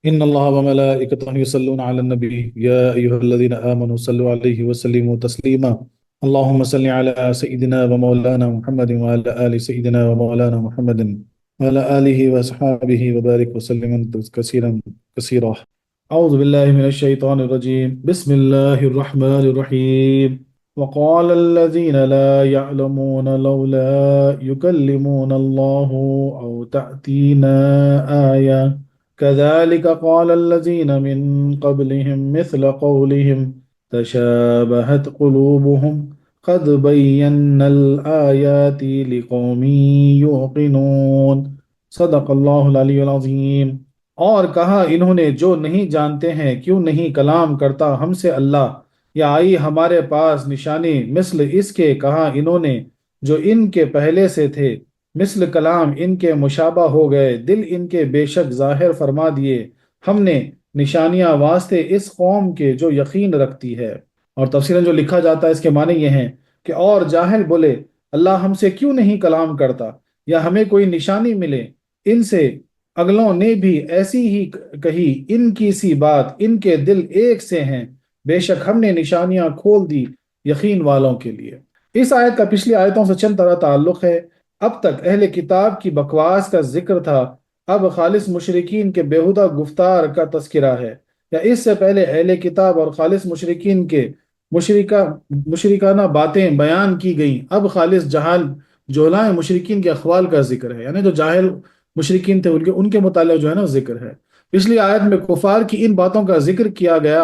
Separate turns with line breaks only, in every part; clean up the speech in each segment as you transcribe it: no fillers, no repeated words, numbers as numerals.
إن الله وملائكته يصلون على النبي يا أيها الذين آمنوا صلوا عليه وسلموا تسليما. اللهم صل على سيدنا ومولانا محمد وعلى آل سيدنا ومولانا محمد وعلى آله وأصحابه وبارك وسلم كثيرا كثيرا. أعوذ بالله من الشيطان الرجيم. بسم الله الرحمن الرحيم. وقال الذين لا يعلمون لولا يكلمون الله أو تأتينا آية كذلك قال الذين من قبلهم مثل قولهم تشابهت قلوبهم قد بينا الآيات لقوم يوقنون صدق اللہ العلی العظیم۔ اور کہا انہوں نے جو نہیں جانتے ہیں کیوں نہیں کلام کرتا ہم سے اللہ، یا آئی ہمارے پاس نشانی مثل اس کے، کہا انہوں نے جو ان کے پہلے سے تھے، مثل کلام ان کے مشابہ ہو گئے، دل ان کے بے شک ظاہر فرما دیے ہم نے نشانیاں واسطے اس قوم کے جو یقین رکھتی ہے۔ اور تفسیراً جو لکھا جاتا ہے اس کے معنی یہ ہیں کہ اور جاہل بولے اللہ ہم سے کیوں نہیں کلام کرتا یا ہمیں کوئی نشانی ملے، ان سے اگلوں نے بھی ایسی ہی کہی، ان کی سی بات، ان کے دل ایک سے ہیں، بے شک ہم نے نشانیاں کھول دی یقین والوں کے لیے۔ اس آیت کا پچھلی آیتوں سے چند طرح تعلق ہے۔ اب تک اہل کتاب کی بکواس کا ذکر تھا، اب خالص مشرکین کے بیہودہ گفتار کا تذکرہ ہے، یا اس سے پہلے اہل کتاب اور خالص مشرکین کے مشرکانہ باتیں بیان کی گئیں، اب خالص جہلائے مشرکین کے اقوال کا ذکر ہے، یعنی جو جاہل مشرکین تھے ان کے متعلق جو ہے نا ذکر ہے۔ پچھلی آیت میں کفار کی ان باتوں کا ذکر کیا گیا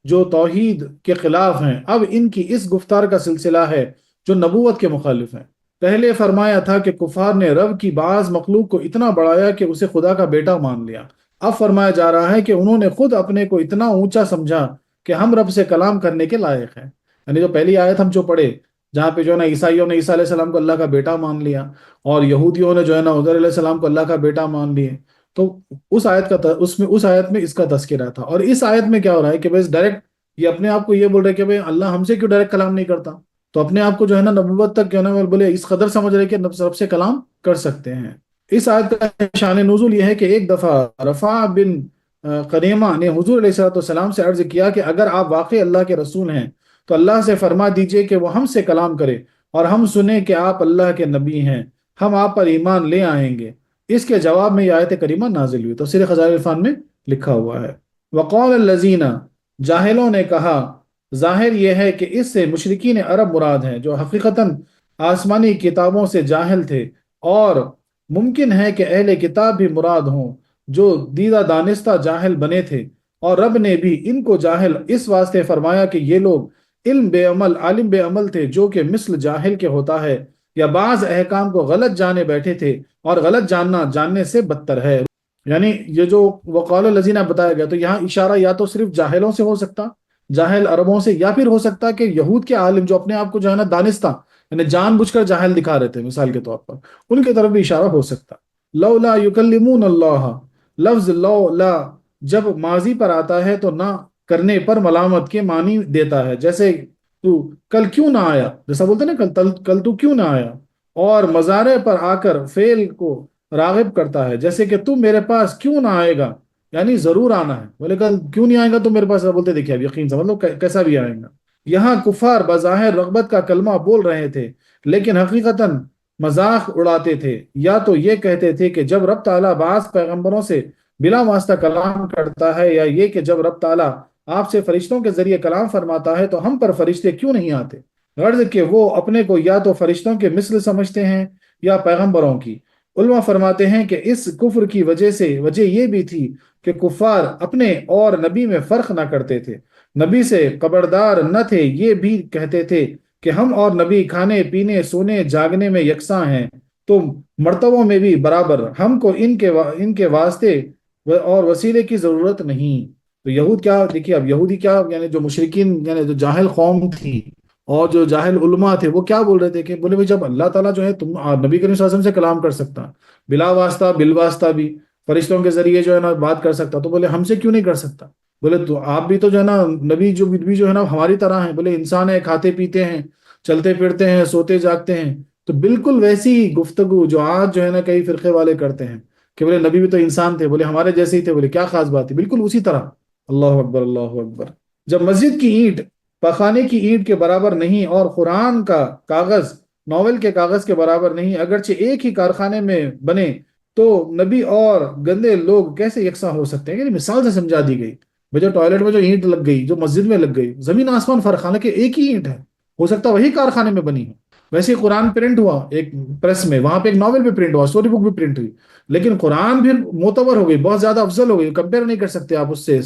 جو توحید کے خلاف ہیں، اب ان کی اس گفتار کا سلسلہ ہے جو نبوت کے مخالف ہیں۔ پہلے فرمایا تھا کہ کفار نے رب کی بعض مخلوق کو اتنا بڑھایا کہ اسے خدا کا بیٹا مان لیا۔ اب فرمایا جا رہا ہے کہ انہوں نے خود اپنے کو اتنا اونچا سمجھا کہ ہم رب سے کلام کرنے کے لائق ہیں۔ یعنی جو پہلی آیت ہم جو پڑھے جہاں پہ جو ہے نا عیسائیوں نے عیسیٰ علیہ السلام کو اللہ کا بیٹا مان لیا، اور یہودیوں نے جو ہے نا عزیر علیہ السلام کو اللہ کا بیٹا مان لیے، تو اس آیت میں اس کا تذکرہ تھا۔ اور اس آیت میں کیا ہو رہا ہے کہ بس ڈائریکٹ یہ اپنے آپ کو یہ بول رہے کہ بھئی اللہ ہم سے کیوں ڈائریکٹ کلام نہیں کرتا، تو اپنے آپ کو جو ہے نا نبوت تک جو ہے نا بولے اس قدر سمجھ رہے کہ رب سے کلام کر سکتے ہیں۔ اس آیت کا شان نزول یہ ہے کہ ایک دفعہ رفاع بن قریمہ نے حضور علیہ السلام سے عرض کیا کہ اگر آپ واقعی اللہ کے رسول ہیں تو اللہ سے فرما دیجئے کہ وہ ہم سے کلام کرے، اور ہم سنیں کہ آپ اللہ کے نبی ہیں، ہم آپ پر ایمان لے آئیں گے۔ اس کے جواب میں یہ آیت کریمہ نازل ہوئی، تفسیر خزائن العرفان میں لکھا ہوا ہے۔ وقال الذین، جاہلوں نے کہا، ظاہر یہ ہے کہ اس سے مشرکین عرب مراد ہیں جو حقیقتاً آسمانی کتابوں سے جاہل تھے، اور ممکن ہے کہ اہل کتاب بھی مراد ہوں جو دیدہ دانستہ جاہل بنے تھے، اور رب نے بھی ان کو جاہل اس واسطے فرمایا کہ یہ لوگ عالم بے عمل تھے جو کہ مثل جاہل کے ہوتا ہے، یا بعض احکام کو غلط جانے بیٹھے تھے، اور غلط جاننا جاننے سے بدتر ہے۔ یعنی یہ جو وقال الذین بتایا گیا، تو یہاں اشارہ یا تو صرف جاہلوں سے ہو سکتا، جاہل عربوں سے، یا پھر ہو سکتا کہ یہود کے عالم جو اپنے آپ کو جو ہے نا دانستہ، یعنی جان بوجھ کر جاہل دکھا رہے تھے مثال کے طور پر، ان کی طرف بھی اشارہ ہو سکتا۔ لولا یکلمون اللہ، لفظ لولا جب ماضی پر آتا ہے تو نہ کرنے پر ملامت کے معنی دیتا ہے، جیسے تو کل کیوں نہ آیا، جیسا بولتے ہیں نا کل تو کیوں نہ آیا، اور مضارع پر آ کر فعل کو راغب کرتا ہے، جیسے کہ تم میرے پاس کیوں نہ آئے گا، یعنی ضرور آنا ہے، بولے کل کیوں نہیں آئے گا تو میرے پاس، بولتے دیکھیں اب یقین سمجھ لو کیسا بھی آئے گا۔ یہاں کفار بظاہر رغبت کا کلمہ بول رہے تھے لیکن حقیقتاً مذاق اڑاتے تھے، یا تو یہ کہتے تھے کہ جب رب تعالیٰ بعض پیغمبروں سے بلا واسطہ کلام کرتا ہے، یا یہ کہ جب رب تعالیٰ آپ سے فرشتوں کے ذریعے کلام فرماتا ہے تو ہم پر فرشتے کیوں نہیں آتے، غرض کہ وہ اپنے کو یا تو فرشتوں کے مثل سمجھتے ہیں یا پیغمبروں کی۔ علماء فرماتے ہیں کہ اس کفر کی وجہ یہ بھی تھی کہ کفار اپنے اور نبی میں فرق نہ کرتے تھے، نبی سے خبردار نہ تھے، یہ بھی کہتے تھے کہ ہم اور نبی کھانے پینے سونے جاگنے میں یکساں ہیں، تو مرتبوں میں بھی برابر، ہم کو ان کے واسطے اور وسیلے کی ضرورت نہیں۔ تو یہود کیا دیکھیے، اب یہودی کیا، یعنی جو مشرکین یعنی جو جاہل قوم تھی اور جو جاہل علماء تھے، وہ کیا بول رہے تھے کہ بولے بھائی جب اللہ تعالیٰ جو ہے نبی کریم صلی اللہ علیہ وسلم سے کلام کر سکتا بلا واسطہ بالواسطہ بھی، فرشتوں کے ذریعے جو ہے نا بات کر سکتا، تو بولے ہم سے کیوں نہیں کر سکتا؟ بولے تو آپ بھی تو جو ہے نا نبی جو ہے نا ہماری طرح ہیں، بولے انسان ہے، کھاتے پیتے ہیں، چلتے پھرتے ہیں، سوتے جاگتے ہیں، تو بالکل ویسی ہی گفتگو جو آج جو ہے نا کئی فرقے والے کرتے ہیں، کہ بولے نبی بھی تو انسان تھے، بولے ہمارے جیسے ہی تھے، بولے کیا خاص بات ہے، بالکل اسی طرح. اللہ اکبر اللہ اکبر. جب مسجد کی اینٹ پخانے کی اینٹ کے برابر نہیں اور قرآن کا کاغذ ناول کے کاغذ کے برابر نہیں، اگرچہ ایک ہی کارخانے میں بنے، تو نبی اور گندے لوگ کیسے یکساں ہو سکتے ہیں؟ یعنی مثال سے سمجھا دی گئی. جو ٹوائلٹ میں جو اینٹ لگ گئی، جو مسجد میں لگ گئی، زمین آسمان فرق، حالانکہ ایک ہی اینٹ ہے، ہو سکتا ہے وہی کارخانے میں بنی ہے. ویسے ہی قرآن پرنٹ ہوا ایک پریس میں، وہاں پہ ایک ناول بھی پرنٹ ہوا، اسٹوری بک بھی پرنٹ ہوئی، لیکن قرآن بھی معتبر ہو گئی، بہت زیادہ افضل ہو گئی، کمپیئر نہیں کر سکتے آپ اس سے.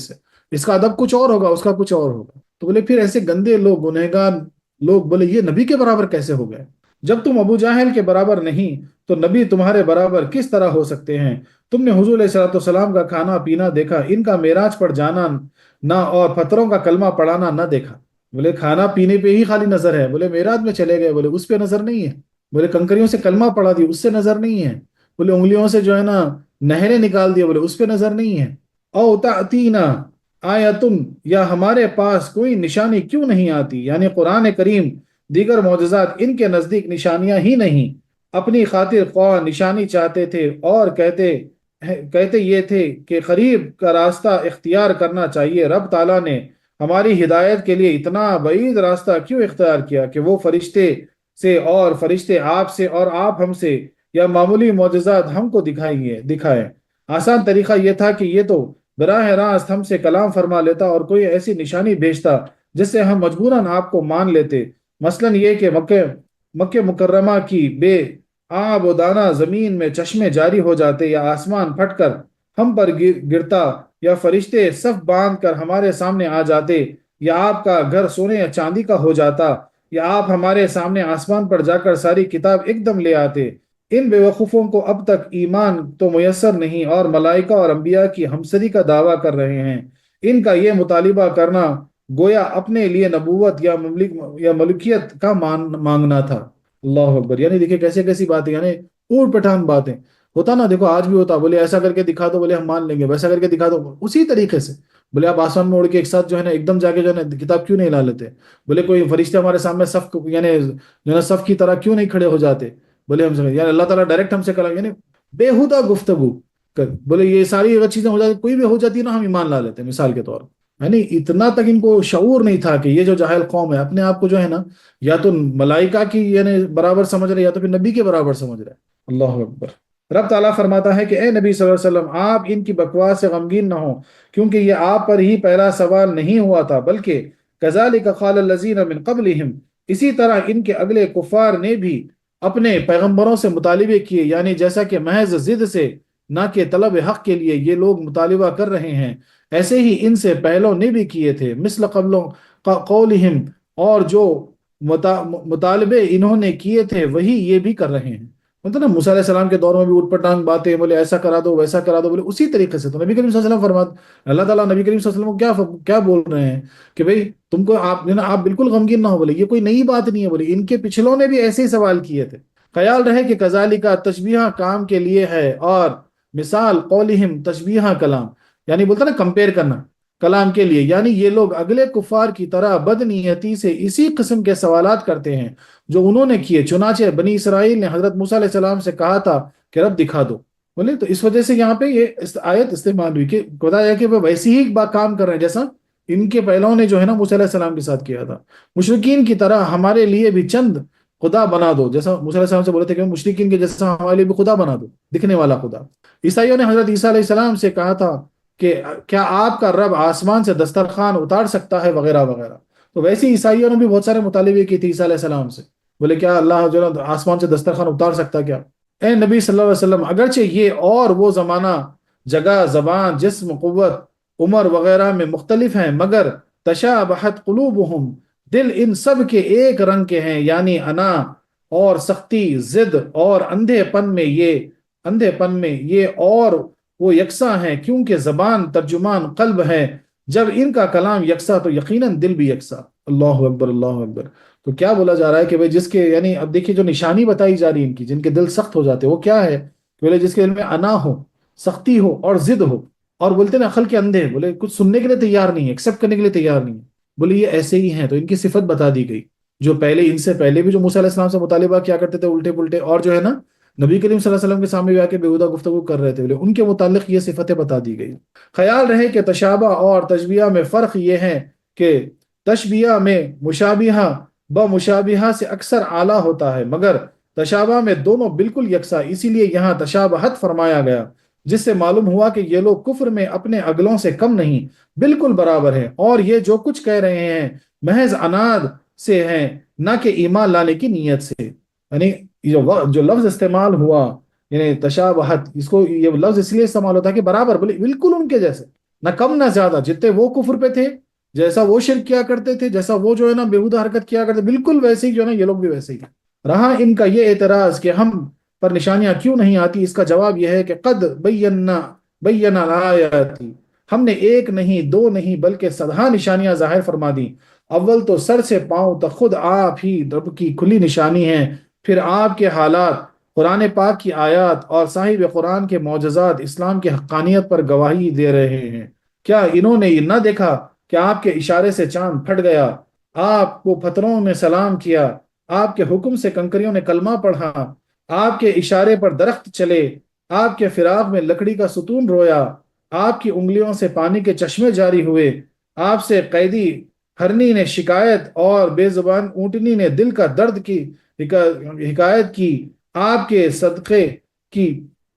اس کا ادب کچھ اور ہوگا، اس کا کچھ اور ہوگا. تو بولے پھر ایسے گندے لوگ، گنہگار لوگ، بولے یہ نبی کے برابر کیسے ہو گئے؟ جب تم ابو جاہل کے برابر نہیں تو نبی تمہارے برابر کس طرح ہو سکتے ہیں؟ تم نے حضور علیہ السلام کا کھانا پینا دیکھا، ان کا معراج پر جانا نہ اور پتھروں کا کلمہ پڑھانا نہ دیکھا. بولے کھانا پینے پہ ہی خالی نظر ہے، بولے معراج میں چلے گئے، بولے اس پہ نظر نہیں ہے. بولے کنکریوں سے کلمہ پڑھا دی، اس سے نظر نہیں ہے. بولے انگلیوں سے جو ہے نا نہریں نکال دی، بولے اس پہ نظر نہیں ہے. او تأتینا آیتن، یا ہمارے پاس کوئی نشانی کیوں نہیں آتی؟ یعنی قرآن کریم دیگر معجزات ان کے نزدیک نشانیاں ہی نہیں. اپنی خاطر خواہ نشانی چاہتے تھے اور کہتے یہ تھے کہ قریب کا راستہ اختیار کرنا چاہیے. رب تعالیٰ نے ہماری ہدایت کے لیے اتنا بعید راستہ کیوں اختیار کیا کہ وہ فرشتے سے اور فرشتے آپ سے اور آپ ہم سے، یا معمولی معجزات ہم کو دکھائیں. آسان طریقہ یہ تھا کہ یہ تو براہ راست ہم سے کلام فرما لیتا اور کوئی ایسی نشانی بھیجتا جس سے ہم مجبوراً آپ کو مان لیتے. مثلاً یہ کہ مکہ مکرمہ کی بے آب و دانہ زمین میں چشمے جاری ہو جاتے، یا آسمان پھٹ کر ہم پر گرتا، یا فرشتے صف باندھ کر ہمارے سامنے آ جاتے، یا آپ کا گھر سونے یا چاندی کا ہو جاتا، یا آپ ہمارے سامنے آسمان پر جا کر ساری کتاب ایک دم لے آتے. ان بے وقوفوں کو اب تک ایمان تو میسر نہیں، اور ملائکہ اور انبیاء کی ہمسری کا دعویٰ کر رہے ہیں. ان کا یہ مطالبہ کرنا گویا اپنے لیے نبوت یا ملکیت کا مانگنا تھا. اللہ اکبر. یعنی دیکھیں کیسے کیسی باتیں، یعنی اوٹ پٹھان باتیں. ہوتا نا، دیکھو آج بھی ہوتا، بولے ایسا کر کے دکھا دو، بولے ہم مان لیں گے، ویسا کر کے دکھا دو، اسی طریقے سے. بولے آپ آسمان میں اڑ کے ایک ساتھ جو ہے نا ایک دم جا کے جو ہے نا کتاب کیوں نہیں لا لیتے؟ بولے کوئی فرشتے ہمارے سامنے صف، یعنی جو ہے نا صف کی طرح کیوں نہیں کھڑے ہو جاتے؟ بولے ہم سے، یعنی اللہ تعالیٰ ڈائریکٹ ہم سے کلام، یعنی بےہودہ گفتگو بولے یہ ساری اگر چیزیں ہو جاتی، کوئی بھی ہو جاتی ہے نا، ہم ایمان لا لیتے ہیں مثال کے طور پر. یعنی اتنا تک ان کو شعور نہیں تھا کہ یہ جو جاہل قوم ہے اپنے آپ کو جو ہے نا یا تو ملائکہ کی یعنی برابر سمجھ رہے، یا تو پھر نبی کے برابر سمجھ رہے. اللہ اکبر. رب تعالیٰ فرماتا ہے کہ اے نبی صلی اللہ علیہ وسلم، آپ ان کی بکواس سے غمگین نہ ہوں، کیونکہ یہ آپ پر ہی پہلا سوال نہیں ہوا تھا، بلکہ کذالک قال الذین من قبلہم، اسی طرح ان کے اگلے کفار نے بھی اپنے پیغمبروں سے مطالبے کیے، یعنی جیسا کہ محض ضد سے نہ کہ طلب حق کے لیے یہ لوگ مطالبہ کر رہے ہیں، ایسے ہی ان سے پہلوں نے بھی کیے تھے. مثل قبلوں قولہم، اور جو مطالبے انہوں نے کیے تھے وہی یہ بھی کر رہے ہیں. مطلب نا موسیٰ علیہ السلام کے دور میں بھی اٹھ پٹانگ باتیں، بولے ایسا کرا دو ویسا کرا دو، بولے اسی طریقے سے. تو نبی کریم صلی اللہ علیہ وسلم اللہ تعالیٰ نبی کریم صلی اللہ علیہ وسلم کو کیا بول رہے ہیں کہ بھئی تم کو آپ بالکل غمگین نہ ہو، بولے یہ کوئی نئی بات نہیں ہے، بولے ان کے پچھلوں نے بھی ایسے ہی سوال کیے تھے. خیال رہے کہ کذالک تشبیہ کام کے لیے ہے، اور مثال قولہم تشبیہ کلام، یعنی بولتا نا کمپیر کرنا کلام کے لیے، یعنی یہ لوگ اگلے کفار کی طرح بد نیتی سے اسی قسم کے سوالات کرتے ہیں جو انہوں نے کیے. چنانچہ بنی اسرائیل نے حضرت موسیٰ علیہ السلام سے کہا تھا کہ رب دکھا دو. بولے تو اس وجہ سے یہاں پہ یہ آیت استعمال ہوئی کہ خدا ہے کہ وہ ویسی ہی کام کر رہے ہیں جیسا ان کے پہلوں نے جو ہے نا موسیٰ علیہ السلام کے ساتھ کیا تھا. مشرکین کی طرح ہمارے لیے بھی چند خدا بنا دو، جیسا موسیٰ علیہ السلام سے بولے تھے کہ مشرکین کے جیسا ہمارے لیے بھی خدا بنا دو، دکھنے والا خدا. عیسائیوں نے حضرت عیسیٰ علیہ السلام سے کہا تھا کہ کیا آپ کا رب آسمان سے دسترخوان اتار سکتا ہے وغیرہ وغیرہ. تو ویسے عیسائیوں نے بھی بہت سارے مطالبے کی تھی عیسیٰ علیہ السلام سے، بولے کیا اللہ جو ہے آسمان سے دسترخوان اتار سکتا کیا؟ اے نبی صلی اللہ علیہ وسلم، اگرچہ یہ اور وہ زمانہ، جگہ، زبان، جسم، قوت، عمر وغیرہ میں مختلف ہیں، مگر تشابہت قلوبہم، دل ان سب کے ایک رنگ کے ہیں، یعنی انا اور سختی، ضد اور اندھے پن میں یہ اور وہ یکساں ہیں، کیونکہ زبان ترجمان قلب ہے. جب ان کا کلام یکساں تو یقیناً دل بھی یکساں. اللہ اکبر اللہ اکبر. تو کیا بولا جا رہا ہے کہ بھئی جس کے، یعنی اب دیکھیے جو نشانی بتائی جا رہی ہے ان کی، جن کے دل سخت ہو جاتے وہ کیا ہے کہ بولے جس کے دل میں انا ہو، سختی ہو اور ضد ہو، اور بولتے ہیں عقل کے اندھے، بولے کچھ سننے کے لیے تیار نہیں ہے، ایکسیپٹ کرنے کے لیے تیار نہیں ہے. بولے یہ ایسے ہی ہیں. تو ان کی صفت بتا دی گئی جو پہلے ان سے پہلے بھی جو موسیٰ علیہ السلام سے مطالبہ کیا کرتے تھے الٹے پلٹے، اور جو ہے نا نبی کریم صلی اللہ علیہ وسلم کے سامنے بھی آ کے بیہودہ گفتگو کر رہے تھے، بولے ان کے متعلق یہ صفتیں بتا دی گئی۔ خیال رہے کہ تشابہ اور تشبیہ میں فرق یہ ہے کہ تشبیہ میں مشابہہ بمشابہہ سے اکثر اعلیٰ ہوتا ہے، مگر تشابہ میں دونوں بالکل یکساں، اسی لیے یہاں تشابہت فرمایا گیا، جس سے معلوم ہوا کہ یہ لوگ کفر میں اپنے اگلوں سے کم نہیں، بالکل برابر ہیں، اور یہ جو کچھ کہہ رہے ہیں محض عناد سے ہیں، نہ کہ ایمان لانے کی نیت سے۔ یعنی جو لفظ استعمال ہوا، یعنی تشابہت، اس کو یہ لفظ اس لیے استعمال ہوتا ہے کہ برابر، بولے بالکل ان کے جیسے، نہ کم نہ زیادہ، جتنے وہ کفر پہ تھے، جیسا وہ شرک کیا کرتے تھے، جیسا وہ جو ہے نا بیہودہ حرکت کیا کرتے، بالکل ویسے ہی جو ہے نا یہ لوگ بھی ویسے ہی رہا۔ ان کا یہ اعتراض کہ ہم پر نشانیاں کیوں نہیں آتی، اس کا جواب یہ ہے کہ قد بینا الآیات، ہم نے ایک نہیں دو نہیں بلکہ صدہا نشانیاں ظاہر فرما دی۔ اول تو سر سے پاؤں تک خود آپ ہی رب کی کھلی نشانی ہیں، پھر آپ کے حالات، قرآن پاک کی آیات اور صاحب قرآن کے معجزات اسلام کی حقانیت پر گواہی دے رہے ہیں۔ کیا انہوں نے یہ نہ دیکھا کہ آپ کے اشارے سے چاند پھٹ گیا، آپ کو پتھروں نے سلام کیا، آپ کے حکم سے کنکریوں نے کلمہ پڑھا، آپ کے اشارے پر درخت چلے، آپ کے فراق میں لکڑی کا ستون رویا، آپ کی انگلیوں سے پانی کے چشمے جاری ہوئے، آپ سے قیدی ہرنی نے شکایت اور بے زبان اونٹنی نے دل کا درد کی حکایت کی، آپ کے صدقے کی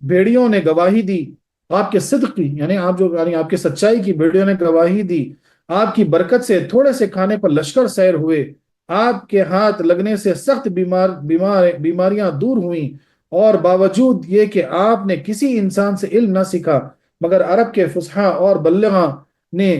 بھیڑیوں نے گواہی دی، آپ کے صدق کی یعنی آپ کی سچائی کی بھیڑیوں نے گواہی دی، آپ کی برکت سے تھوڑے سے کھانے پر لشکر سیر ہوئے، آپ کے ہاتھ لگنے سے سخت بیماریاں دور ہوئیں، اور باوجود یہ کہ آپ نے کسی انسان سے علم نہ سیکھا مگر عرب کے فصحاء اور بلغاء نے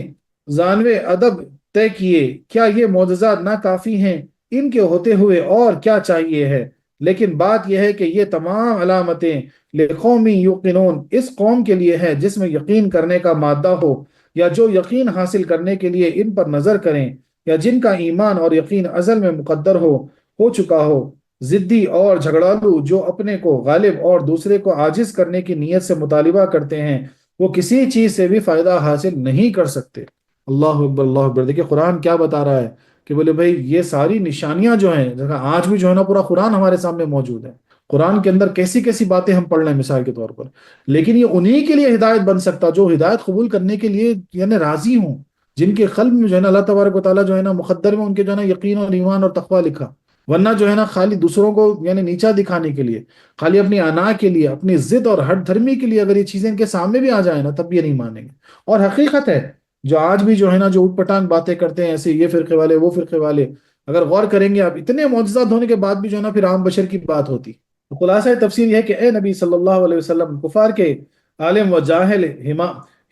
زانوے ادب طے کیے، کیا یہ معجزات ناکافی ہیں؟ ان کے ہوتے ہوئے اور کیا چاہیے ہے؟ لیکن بات یہ ہے کہ یہ تمام علامتیں لقومی یوقنون، اس قوم کے لیے ہے جس میں یقین کرنے کا مادہ ہو، یا جو یقین حاصل کرنے کے لیے ان پر نظر کریں، یا جن کا ایمان اور یقین ازل میں مقدر ہو چکا ہو۔ ضدی اور جھگڑالو جو اپنے کو غالب اور دوسرے کو عاجز کرنے کی نیت سے مطالبہ کرتے ہیں، وہ کسی چیز سے بھی فائدہ حاصل نہیں کر سکتے۔ اللہ اکبر، اللہ اکبر۔ دیکھیں قرآن کیا بتا رہا ہے کہ بولے بھائی یہ ساری نشانیاں جو ہیں، آج بھی جو ہے نا پورا قرآن ہمارے سامنے موجود ہے، قرآن کے اندر کیسی کیسی باتیں ہم پڑھ رہے ہیں مثال کے طور پر، لیکن یہ انہی کے لیے ہدایت بن سکتا جو ہدایت قبول کرنے کے لیے یعنی راضی ہوں، جن کے قلب میں جو ہے نا اللہ تبارک و تعالیٰ جو ہے نا مقدر میں ان کے جو ہے نا یقین اور ایمان اور تقوی لکھا، ورنہ جو ہے نا خالی دوسروں کو یعنی نیچا دکھانے کے لیے، خالی اپنی انا کے لیے، اپنی ضد اور ہٹ دھرمی کے لیے اگر یہ چیزیں ان کے سامنے بھی آ جائیں نا تب بھی یہ نہیں مانیں گے۔ اور حقیقت ہے جو آج بھی جو ہے نا جو اٹھ پٹانگ باتیں کرتے ہیں ایسے، یہ فرقے والے وہ فرقے والے، اگر غور کریں گے آپ اتنے معجزات ہونے کے بعد بھی جو ہے نا پھر عام بشر کی بات ہوتی۔ خلاصہ تفسیر یہ ہے کہ اے نبی صلی اللہ علیہ وسلم، کفار کے عالم و جاہل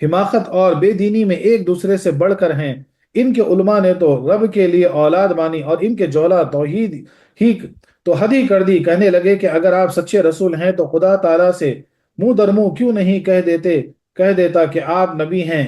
حماقت اور بے دینی میں ایک دوسرے سے بڑھ کر ہیں۔ ان کے علماء نے تو رب کے لیے اولاد مانی اور ان کے جوہلا توحید ہی تو حد ہی کر دی، کہنے لگے کہ اگر آپ سچے رسول ہیں تو خدا تعالیٰ سے منہ در منہ کیوں نہیں کہہ دیتا کہ آپ نبی ہیں،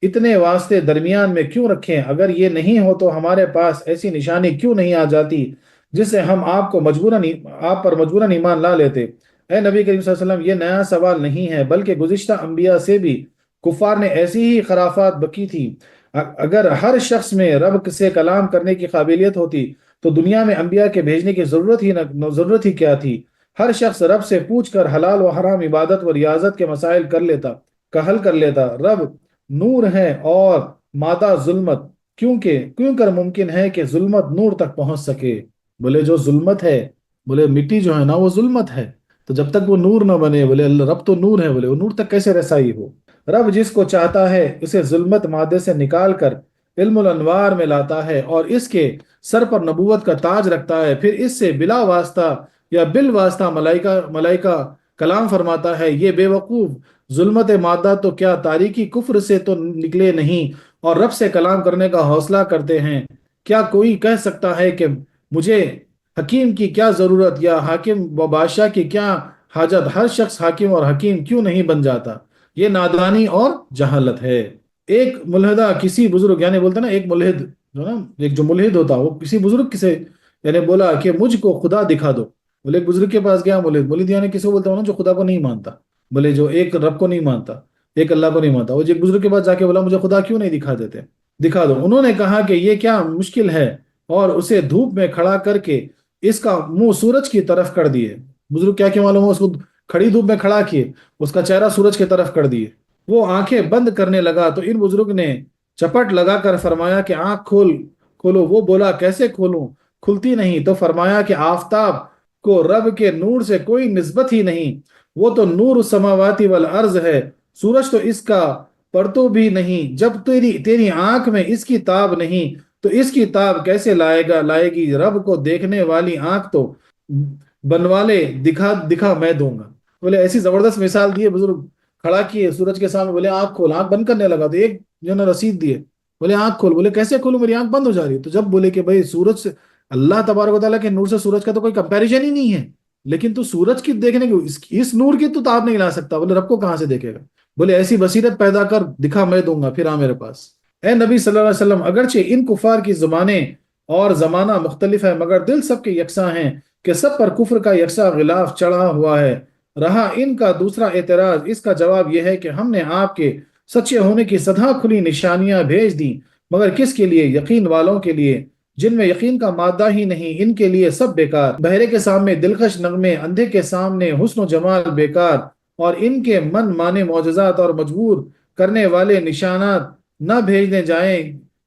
اتنے واسطے درمیان میں کیوں رکھیں؟ اگر یہ نہیں ہو تو ہمارے پاس ایسی نشانی کیوں نہیں آ جاتی جس سے ہم آپ پر مجبوراً ایمان لا لیتے؟ اے نبی کریم صلی اللہ علیہ وسلم، یہ نیا سوال نہیں ہے، بلکہ گزشتہ انبیاء سے بھی کفار نے ایسی ہی خرافات بکی تھی۔ اگر ہر شخص میں رب سے کلام کرنے کی قابلیت ہوتی تو دنیا میں انبیاء کے بھیجنے کی ضرورت ہی کیا تھی؟ ہر شخص رب سے پوچھ کر حلال و حرام، عبادت و ریاضت کے مسائل کا حل کر لیتا۔ رب نور ہے اور مادہ ظلمت، کیوں کر ممکن ہے کہ ظلمت نور تک پہنچ سکے؟ بولے جو ظلمت ہے، بولے مٹی جو ہے نا وہ ظلمت ہے، تو جب تک وہ نور نہ بنے، بولے اللہ رب تو نور ہے، بولے وہ نور تک کیسے رسائی ہو؟ رب جس کو چاہتا ہے اسے ظلمت مادے سے نکال کر علم الانوار میں لاتا ہے اور اس کے سر پر نبوت کا تاج رکھتا ہے، پھر اس سے بلا واسطہ یا بالواسطہ ملائکہ کلام فرماتا ہے۔ یہ بے وقوف ظلمت مادہ تو کیا تاریکی کفر سے تو نکلے نہیں اور رب سے کلام کرنے کا حوصلہ کرتے ہیں؟ کیا کوئی کہہ سکتا ہے کہ مجھے حکیم کی کیا ضرورت یا حاکم و بادشاہ کی کیا حاجت؟ ہر شخص حاکم اور حکیم کیوں نہیں بن جاتا؟ یہ نادانی اور جہالت ہے۔ ایک ملحدہ کسی بزرگ یعنی بولتا نا ایک ملحد جو نا ایک جو ملحد ہوتا وہ کسی بزرگ سے یعنی بولا کہ مجھ کو خدا دکھا دو، بولے ایک بزرگ کے پاس گیا ملحد یعنی کسی کو بولتا ہوں نا جو خدا کو نہیں مانتا، بولے جو ایک رب کو نہیں مانتا، ایک اللہ کو نہیں مانتا، وہ ایک بزرگ کے پاس جا کے بولا مجھے خدا کیوں نہیں دکھا دو۔ انہوں نے کہا کہ یہ کیا مشکل ہے، اور اسے دھوپ میں کھڑا کر کے اس کا منہ سورج کی طرف کر دیے، بزرگ کیا کہ معلوم ہو، اس کو کھڑی دھوپ میں کھڑا کیے، اس کا چہرہ سورج کی طرف کر دیے، وہ آنکھیں بند کرنے لگا تو ان بزرگ نے چپٹ لگا کر فرمایا کہ آنکھ کھولو۔ وہ بولا کیسے کھولوں، کھلتی نہیں۔ تو فرمایا کہ آفتاب کو رب کے نور سے کوئی نسبت ہی نہیں، وہ تو نور السماواتی والارض ہے، سورج تو اس کا پرتو بھی نہیں۔ جب تیری آنکھ میں اس کی تاب نہیں تو اس کی تاب کیسے لائے گی؟ رب کو دیکھنے والی آنکھ تو بنوالے دکھا دکھا میں دوں گا۔ بولے ایسی زبردست مثال دیے بزرگ، کھڑا کیے سورج کے سامنے، بولے آنکھ کھول، آنکھ بند کرنے لگا تو ایک جو نا رسید دیے، بولے آنکھ کھول، بولے کیسے کھولوں، میری آنکھ بند ہو جا رہی ہے۔ تو جب بولے کہ بھائی سورج سے، اللہ تبارک و تعالیٰ کے نور سے سورج کا تو کوئی کمپیریزن ہی نہیں ہے، لیکن تو سورج کی دیکھنے کی اس نور کی تو تاب نہیں لا سکتا، بولے رب کو کہاں سے دیکھے گا؟ بولے ایسی بصیرت پیدا کر، دکھا میں دوں گا، پھر آ میرے پاس۔ اے نبی صلی اللہ علیہ وسلم، اگرچہ ان کفار کی زبانیں اور زمانہ مختلف ہے، مگر دل سب کے یکساں ہیں کہ سب پر کفر کا یکساں غلاف چڑھا ہوا ہے۔ رہا ان کا دوسرا اعتراض، اس کا جواب یہ ہے کہ ہم نے آپ کے سچے ہونے کی سدا کھلی نشانیاں بھیج دیں، مگر کس کے لیے؟ یقین والوں کے لیے، جن میں یقین کا مادہ ہی نہیں، ان کے لیے سب بیکار۔ بہرے کے سامنے دلکش نغمے، اندھے کے سامنے حسن و جمال بیکار، اور ان کے من مانے معجزات اور مجبور کرنے والے نشانات نہ بھیجنے جائیں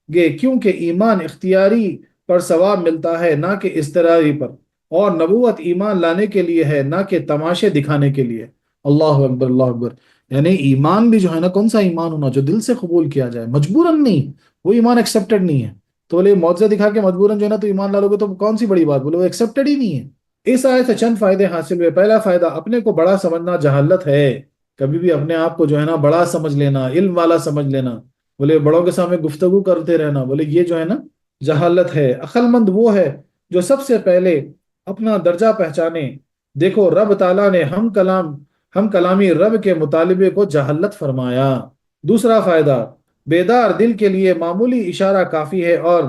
گے، کیونکہ ایمان اختیاری پر ثواب ملتا ہے نہ کہ اضطراری پر، اور نبوت ایمان لانے کے لیے ہے نہ کہ تماشے دکھانے کے لیے۔ اللہ اکبر، اللہ اکبر۔ یعنی ایمان بھی جو ہے نا، کون سا ایمان ہونا جو دل سے قبول کیا جائے، مجبوراً نہیں، وہ ایمان ایکسیپٹڈ نہیں ہے۔ تو بولے معجزہ دکھا کے مجبوراً جو ہے نا تو ایمان لا لو گے تو کون سی بڑی بات، بولے وہ ایکسیپٹڈ ہی نہیں ہے۔ اس آیت سے چند فائدے حاصل ہوئے۔ پہلا فائدہ، اپنے کو بڑا سمجھنا جہالت ہے۔ کبھی بھی اپنے آپ کو جو ہے نا بڑا سمجھ لینا، علم والا سمجھ لینا، بولے بڑوں کے سامنے گفتگو کرتے رہنا، بولے یہ جو ہے نا جہالت ہے۔ عقل مند وہ ہے جو سب سے پہلے اپنا درجہ پہچانے۔ دیکھو رب تعالیٰ نے ہم کلامی رب کے مطالبے کو جہالت فرمایا۔ دوسرا فائدہ، بیدار دل کے لیے معمولی اشارہ کافی ہے، اور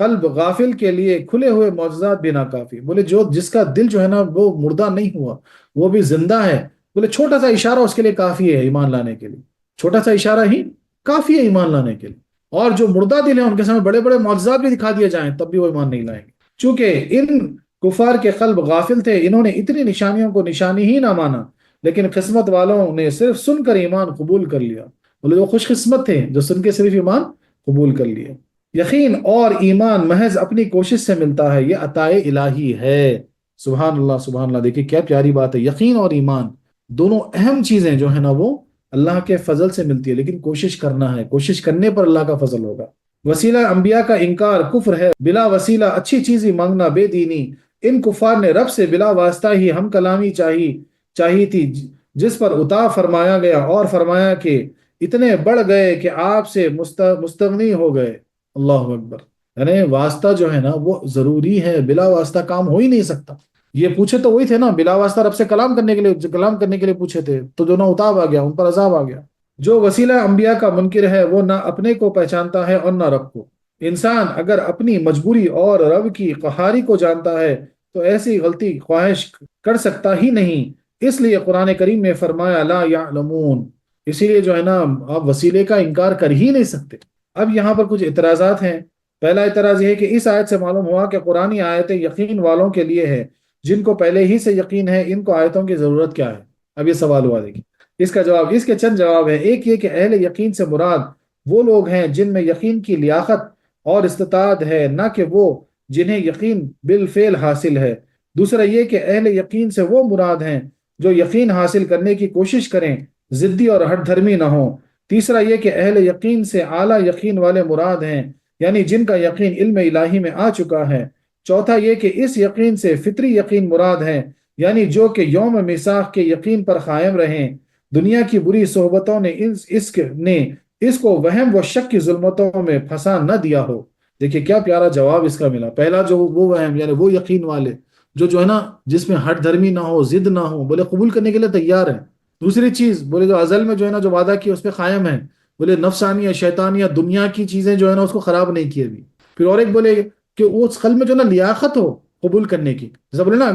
قلب غافل کے لیے کھلے ہوئے معجزات بھی ناکافی۔ بولے جس کا دل جو ہے نا وہ مردہ نہیں ہوا، وہ بھی زندہ ہے، بولے چھوٹا سا اشارہ اس کے لیے کافی ہے ایمان لانے کے لیے، چھوٹا سا اشارہ ہی کافی ہے ایمان لانے کے لیے۔ اور جو مردہ دل ہیں ان کے سامنے بڑے بڑے معجزات بھی دکھا دیے جائیں تب بھی وہ ایمان نہیں لائیں گے، چونکہ ان کفار کے قلب غافل تھے، انہوں نے اتنی نشانیوں کو نشانی ہی نہ مانا، لیکن قسمت والوں نے صرف سن کر ایمان قبول کر لیا۔ بولے وہ خوش قسمت تھے جو سن کے صرف ایمان قبول کر لیے۔ یقین اور ایمان محض اپنی کوشش سے ملتا ہے، یہ عطائے الہی ہے۔ سبحان اللہ، سبحان اللہ، دیکھیں کیا پیاری بات ہے۔ یقین اور ایمان دونوں اہم چیزیں جو ہے نا وہ اللہ کے فضل سے ملتی ہے، لیکن کوشش کرنا ہے، کوشش کرنے پر اللہ کا فضل ہوگا۔ وسیلہ انبیاء کا انکار کفر ہے، بلا وسیلہ اچھی چیز ہی مانگنا بے دینی۔ ان کفار نے رب سے بلا واسطہ ہی ہم کلامی چاہی تھی، جس پر عطا فرمایا گیا، اور فرمایا کہ اتنے بڑھ گئے کہ آپ سے مستغنی ہو گئے۔ اللہ اکبر۔ یعنی واسطہ جو ہے نا وہ ضروری ہے، بلا واسطہ کام ہو ہی نہیں سکتا۔ یہ پوچھے تو وہی تھے نا، بلا واسطہ رب سے کلام کرنے کے لیے پوچھے تھے، تو جو نہ اتاب آ گیا، ان پر عذاب آ گیا۔ جو وسیلہ انبیاء کا منکر ہے وہ نہ اپنے کو پہچانتا ہے اور نہ رب کو۔ انسان اگر اپنی مجبوری اور رب کی قہاری کو جانتا ہے تو ایسی غلطی خواہش کر سکتا ہی نہیں، اس لیے قرآن کریم میں فرمایا لا یعلمون۔ اسی لیے جو ہے نا آپ وسیلے کا انکار کر ہی نہیں سکتے۔ اب یہاں پر کچھ اعتراضات ہیں۔ پہلا اعتراض یہ ہے کہ اس آیت سے معلوم ہوا کہ قرآنی آیتیں یقین والوں کے لیے ہے، جن کو پہلے ہی سے یقین ہے، ان کو آیتوں کی ضرورت کیا ہے؟ اب یہ سوال ہوا، دیکھیں اس کا جواب، اس کے چند جواب ہیں۔ ایک یہ کہ اہل یقین سے مراد وہ لوگ ہیں جن میں یقین کی لیاقت اور استطاعت ہے، نہ کہ وہ جنہیں یقین بالفعل حاصل ہے۔ دوسرا یہ کہ اہل یقین سے وہ مراد ہیں جو یقین حاصل کرنے کی کوشش کریں، ضدی اور ہٹ دھرمی نہ ہوں۔ تیسرا یہ کہ اہل یقین سے اعلیٰ یقین والے مراد ہیں، یعنی جن کا یقین علم الہی میں آ چکا ہے۔ چوتھا یہ کہ اس یقین سے فطری یقین مراد ہیں، یعنی جو کہ یوم میثاق کے یقین پر قائم رہیں، دنیا کی بری صحبتوں نے اس کو وہم و شک کی ظلمتوں میں پھنسا نہ دیا ہو۔ دیکھیں کیا پیارا جواب اس کا ملا۔ پہلا جو وہ وہم، یعنی وہ یقین والے جو ہے نا جس میں ہٹ دھرمی نہ ہو، ضد نہ ہو، بولے قبول کرنے کے لیے تیار ہیں۔ دوسری چیز بولے جو ازل میں جو ہے نا جو وعدہ کیا اس پہ قائم ہے، بولے نفسانیہ شیطانیہ دنیا کی چیزیں جو ہے نا اس کو خراب نہیں کیے ابھی۔ پھر اور ایک بولے کہ اس قلب میں جو ہے نا لیاقت ہو قبول کرنے کی، جیسا بولے نا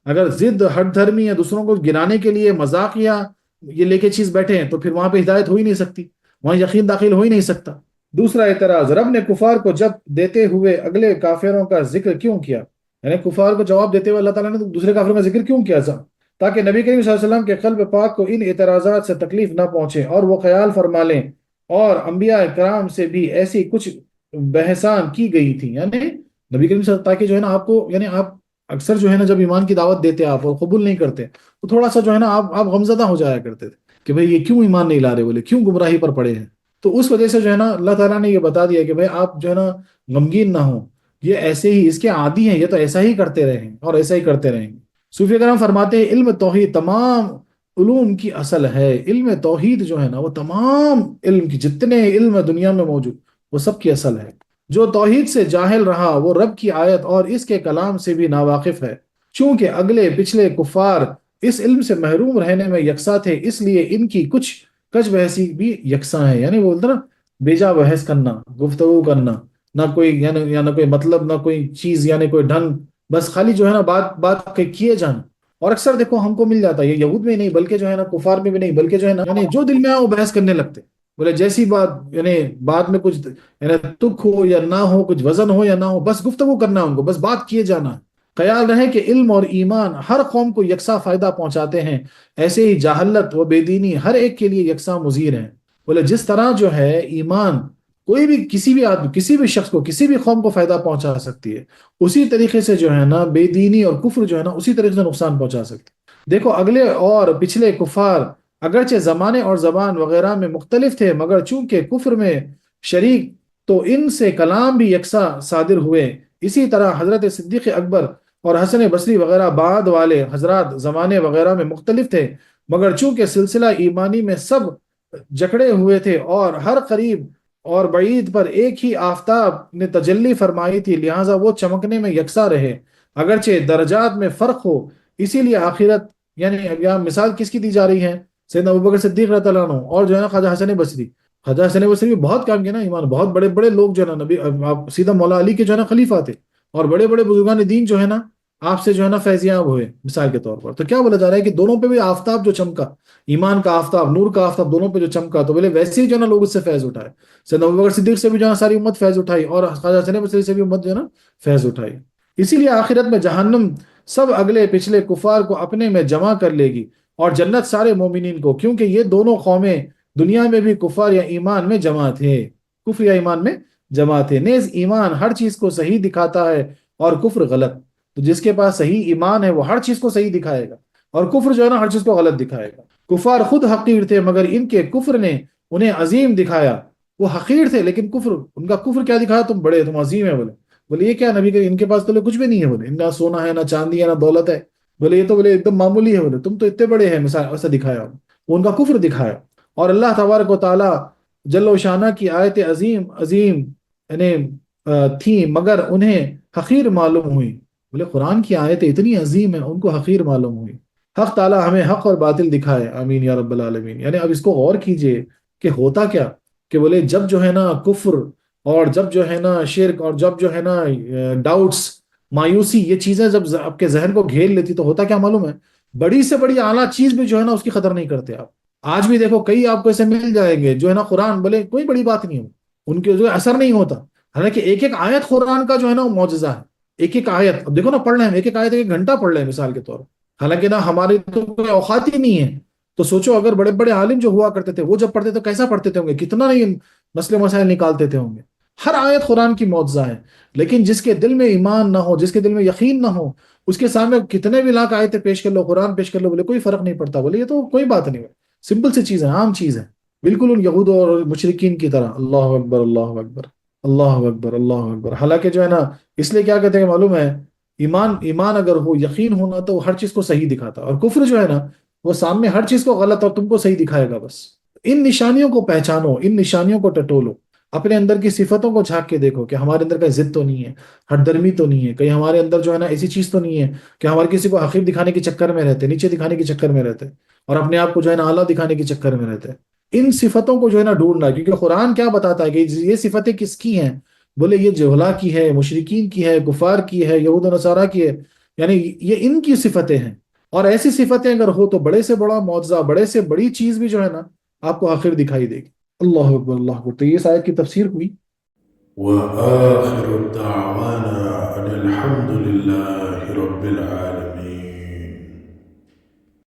اگر ضد ہٹ دھرمی ہے، دوسروں کو گرانے کے لیے مذاق یا یہ لے کے چیز بیٹھے ہیں، تو پھر وہاں پہ ہدایت ہو ہی نہیں سکتی، وہاں یقین داخل ہو ہی نہیں سکتا۔ دوسرا اعتراض، رب نے کفار کو جب دیتے ہوئے اگلے کافروں کا ذکر کیوں کیا؟ یعنی کفار کو جواب دیتے ہوئے اللہ تعالیٰ نے دوسرے کافروں کا ذکر کیوں کیا؟ تاکہ نبی کریم صلی اللہ علیہ وسلم کے قلب پاک کو ان اعتراضات سے تکلیف نہ پہنچے اور وہ خیال فرما لیں۔ اور انبیاء کرام سے بھی ایسی کچھ بحثان کی گئی تھی، یعنی نبی کریم صلی اللہ علیہ وسلم، تاکہ جو ہے نا آپ کو، یعنی آپ اکثر جو ہے نا جب ایمان کی دعوت دیتے آپ اور قبول نہیں کرتے تو تھوڑا سا جو ہے نا آپ غمزدہ ہو جایا کرتے تھے کہ بھئی یہ کیوں ایمان نہیں لا رہے، بولے کیوں گمراہی پر پڑے ہیں۔ تو اس وجہ سے جو ہے نا اللہ تعالیٰ نے یہ بتا دیا کہ بھئی آپ جو ہے نا غمگین نہ ہوں، یہ ایسے ہی اس کے عادی ہیں، یہ تو ایسا ہی کرتے رہے ہیں اور ایسا ہی کرتے رہیں گے۔ صوفیہ کرام فرماتے ہیں علم توحید تمام علوم کی اصل ہے۔ علم توحید جو ہے نا وہ تمام علم کی، جتنے علم دنیا میں موجود، وہ سب کی اصل ہے۔ جو توحید سے جاہل رہا وہ رب کی آیت اور اس کے کلام سے بھی ناواقف ہے۔ چونکہ اگلے پچھلے کفار اس علم سے محروم رہنے میں یکساں تھے، اس لیے ان کی کچھ کج بحثی بھی یکساں ہے، یعنی وہ بولتے نا بیجا بحث کرنا، گفتگو کرنا، نہ کوئی یا نہ کوئی مطلب، نہ کوئی چیز، یعنی کوئی ڈھنگ، بس خالی جو ہے نا بات کیے جانا۔ اور اکثر دیکھو ہم کو مل جاتا ہے، یہ یہود میں ہی نہیں بلکہ جو ہے نا کفار میں بھی نہیں، بلکہ جو ہے نا یعنی جو دل میں آئے وہ بحث کرنے لگتے، بولے جیسی بات، یعنی بات میں کچھ یعنی تک ہو یا نہ ہو، کچھ وزن ہو یا نہ ہو، بس گفتگو کرنا ہے ان کو، بس بات کیے جانا ہے۔ خیال رہے کہ علم اور ایمان ہر قوم کو یکساں فائدہ پہنچاتے ہیں، ایسے ہی جہالت و بے دینی ہر ایک کے لیے یکساں مضر ہیں۔ بولے جس طرح جو ہے ایمان کوئی بھی کسی بھی آدمی، کسی بھی شخص کو، کسی بھی قوم کو فائدہ پہنچا سکتی ہے، اسی طریقے سے جو ہے نا بے دینی اور کفر جو ہے نا اسی طریقے سے نقصان پہنچا سکتی ہے۔ دیکھو اگلے اور پچھلے کفار اگرچہ زمانے اور زبان وغیرہ میں مختلف تھے، مگر چونکہ کفر میں شریک تو ان سے کلام بھی یکساں صادر ہوئے۔ اسی طرح حضرت صدیق اکبر اور حسن بصری وغیرہ بعد والے حضرات زمانے وغیرہ میں مختلف تھے، مگر چونکہ سلسلہ ایمانی میں سب جکڑے ہوئے تھے اور ہر قریب اور بعید پر ایک ہی آفتاب نے تجلی فرمائی تھی، لہٰذا وہ چمکنے میں یکساں رہے، اگرچہ درجات میں فرق ہو۔ اسی لیے آخرت، یعنی یہاں مثال کس کی دی جا رہی ہے؟ سیدنا ابوبکر صدیق رضی اللہ عنہ اور جو ہے نا خواجہ حسن بصری۔ خواجہ حسن بصری بھی بہت کام کیا نا ایمان، بہت بڑے بڑے لوگ جو ہے نا نبی آپ سیدھا مولا علی کے جو ہے نا خلیفہ تھے، اور بڑے بڑے بزرگان دین جو ہے نا آپ سے جو ہے نا فیضیاب ہوئے مثال کے طور پر۔ تو کیا بولا جا رہا ہے کہ دونوں پہ بھی آفتاب جو چمکا، ایمان کا آفتاب، نور کا آفتاب دونوں پہ جو چمکا، تو بولے ویسے ہی جو ہے نا لوگ اس سے فیض اٹھائے۔ سیدنا ابوبکر صدیق سے بھی جو ہے نا ساری امت فیض اٹھائی، اور خواجہ حسن بصری سے بھی امت جو ہے نا فیض اٹھائی۔ اسی لیے آخرت میں جہنم سب اگلے پچھلے کفار کو اپنے میں جمع کر لے گی، اور جنت سارے مومنین کو، کیونکہ یہ دونوں قومیں دنیا میں بھی کفار یا ایمان میں جمع تھے، کفر یا ایمان میں جمع تھے۔ نیز ایمان ہر چیز کو صحیح دکھاتا ہے اور کفر غلط، تو جس کے پاس صحیح ایمان ہے وہ ہر چیز کو صحیح دکھائے گا، اور کفر جو ہے نا ہر چیز کو غلط دکھائے گا۔ کفار خود حقیر تھے مگر ان کے کفر نے انہیں عظیم دکھایا۔ وہ حقیر تھے لیکن کفر، ان کا کفر کیا دکھایا؟ تم بڑے، تم عظیم ہے، بولے یہ کیا نبی کہ ان کے پاس تو کچھ بھی نہیں ہے، بولے نہ سونا ہے، نہ چاندی ہے، نہ دولت ہے، بولے یہ تو بولے ایک دم معمولی ہے، بولے تم تو اتنے بڑے ہیں، مثال ایسا دکھایا، وہ ان کا کفر دکھایا۔ اور اللہ تبارک و تعالیٰ جل و شانہ کی آیت عظیم عظیم یعنی تھیں مگر انہیں حقیر معلوم ہوئی۔ بولے قرآن کی آیتیں اتنی عظیم ہیں، ان کو حقیر معلوم ہوئی۔ حق تعالیٰ ہمیں حق اور باطل دکھائے، آمین یا رب العالمین۔ یعنی اب اس کو غور کیجئے کہ ہوتا کیا کہ بولے جب جو ہے نا کفر، اور جب جو ہے نا شرک، اور جب جو ہے نا ڈاؤٹس، مایوسی، یہ چیزیں جب آپ کے ذہن کو گھیر لیتی تو ہوتا کیا معلوم ہے؟ بڑی سے بڑی اعلیٰ چیز بھی جو ہے نا اس کی قدر نہیں کرتے آپ۔ آج بھی دیکھو کئی آپ کو ایسے مل جائیں گے جو ہے نا قرآن بولے کوئی بڑی بات نہیں ہو، ان کے جو اثر نہیں ہوتا، حالانکہ ایک ایک آیت قرآن کا جو ہے نا وہ معجزہ ہے۔ ایک ایک آیت، اب دیکھو نا پڑھ رہے ہیں ایک ایک آیت ایک گھنٹہ پڑھ رہے ہیں مثال کے طور پر، حالانکہ نا ہماری تو کوئی اوقات ہی نہیں ہے۔ تو سوچو اگر بڑے بڑے عالم جو ہوا کرتے تھے وہ جب پڑھتے تو کیسا پڑھتے تھے ہوں گے، کتنا نہیں مسئلے مسائل نکالتے تھے ہوں گے۔ ہر آیت قرآن کی معجزہ ہے، لیکن جس کے دل میں ایمان نہ ہو، جس کے دل میں یقین نہ ہو، اس کے سامنے کتنے بھی لاکھ آیتیں پیش کر لو، قرآن پیش کر لو، بولے کوئی فرق نہیں پڑتا، بولے یہ تو کوئی بات نہیں ہے، سمپل سی چیز ہے، عام چیز ہے، بالکل ان یہود اور مشرکین کی طرح۔ اللہ اکبر، اللہ اکبر، اللہ اکبر، اللہ اکبر۔ حالانکہ جو ہے نا اس لیے کیا کہتے ہیں معلوم ہے، ایمان اگر ہو، یقین ہونا، تو وہ ہر چیز کو صحیح دکھاتا، اور کفر جو ہے نا وہ سامنے ہر چیز کو غلط اور تم کو صحیح دکھائے گا۔ بس ان نشانیوں کو پہچانو، ان نشانیوں کو ٹٹولو، اپنے اندر کی صفتوں کو جھانک کے دیکھو کہ ہمارے اندر کہیں ضد تو نہیں ہے، ہٹ درمی تو نہیں ہے، کہیں ہمارے اندر جو ہے نا ایسی چیز تو نہیں ہے کہ ہمارے کسی کو حقیر دکھانے کے چکر میں رہتے، نیچے دکھانے کے چکر میں رہتے، اور اپنے آپ کو جو ہے نا اعلیٰ دکھانے کے چکر میں رہتے۔ ان صفتوں کو جو ہے نا ڈھونڈنا، کیونکہ قرآن کیا بتاتا ہے کہ یہ صفتیں کس کی ہیں؟ بولے یہ جہلا کی ہے، مشرکین کی ہے، کفار کی ہے، یہود و نصارہ کی ہے، یعنی یہ ان کی صفتیں ہیں۔ اور ایسی صفتیں اگر ہو تو بڑے سے بڑا معجزہ، بڑے سے بڑی چیز بھی جو ہے نا آپ کو آخر دکھائی دے گی۔ اللہ اکبر، اللہ اکبر۔ تو یہ اس آیت کی تفسیر ہوئی۔
وآخر دعوانا أن الحمد لله رب العالمين۔